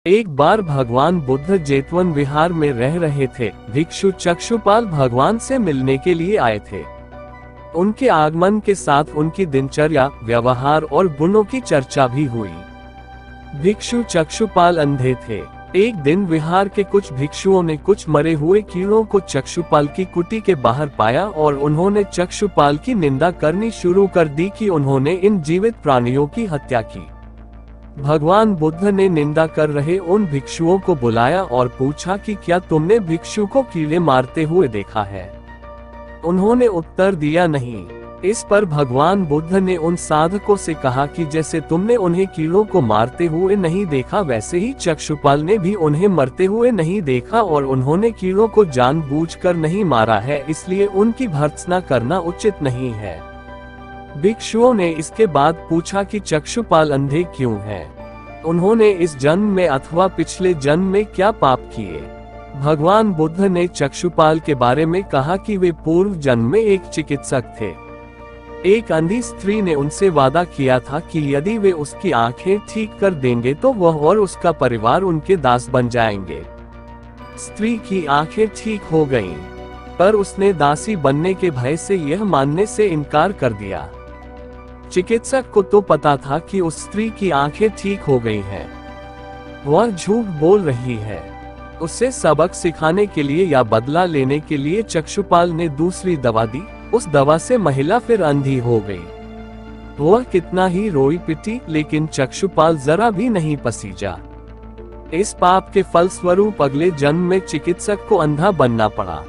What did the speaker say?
एक बार भगवान बुद्ध जेतवन विहार में रह रहे थे। भिक्षु चक्षुपाल भगवान से मिलने के लिए आए थे। उनके आगमन के साथ उनकी दिनचर्या, व्यवहार और गुणों की चर्चा भी हुई। भिक्षु चक्षुपाल अंधे थे। एक दिन विहार के कुछ भिक्षुओं ने कुछ मरे हुए कीड़ों को चक्षुपाल की कुटी के बाहर पाया और उन्होंने चक्षुपाल की निंदा करनी शुरू कर दी कि उन्होंने इन जीवित प्राणियों की हत्या की। भगवान बुद्ध ने निंदा कर रहे उन भिक्षुओं को बुलाया और पूछा कि क्या तुमने भिक्षु को कीड़े मारते हुए देखा है? उन्होंने उत्तर दिया नहीं। इस पर भगवान बुद्ध ने उन साधकों से कहा कि जैसे तुमने उन्हें कीड़ों को मारते हुए नहीं देखा, वैसे ही चक्षुपाल ने भी उन्हें मरते हुए नहीं देखा और उन्होंने कीड़ों को जानबूझकर नहीं मारा है, इसलिए उनकी भर्त्सना करना उचित नहीं है। भिक्षुओं ने इसके बाद पूछा कि चक्षुपाल अंधे क्यों हैं? उन्होंने इस जन्म में अथवा पिछले जन्म में क्या पाप किए? भगवान बुद्ध ने चक्षुपाल के बारे में कहा कि वे पूर्व जन्म में एक चिकित्सक थे। एक अंधी स्त्री ने उनसे वादा किया था कि यदि वे उसकी आंखें ठीक कर देंगे तो वह और उसका परिवार उनके दास बन जाएंगे। स्त्री की आंखें ठीक हो गईं, पर उसने दासी बनने के भय से यह मानने से इनकार कर दिया। चिकित्सक को तो पता था कि उस स्त्री की आंखें ठीक हो गई हैं। वह झूठ बोल रही है। उसे सबक सिखाने के लिए या बदला लेने के लिए चक्षुपाल ने दूसरी दवा दी। उस दवा से महिला फिर अंधी हो गई। वह कितना ही रोई पिटी, लेकिन चक्षुपाल जरा भी नहीं पसीजा। इस पाप के फलस्वरूप अगले जन्म में चिकित्सक को अंधा बनना पड़ा।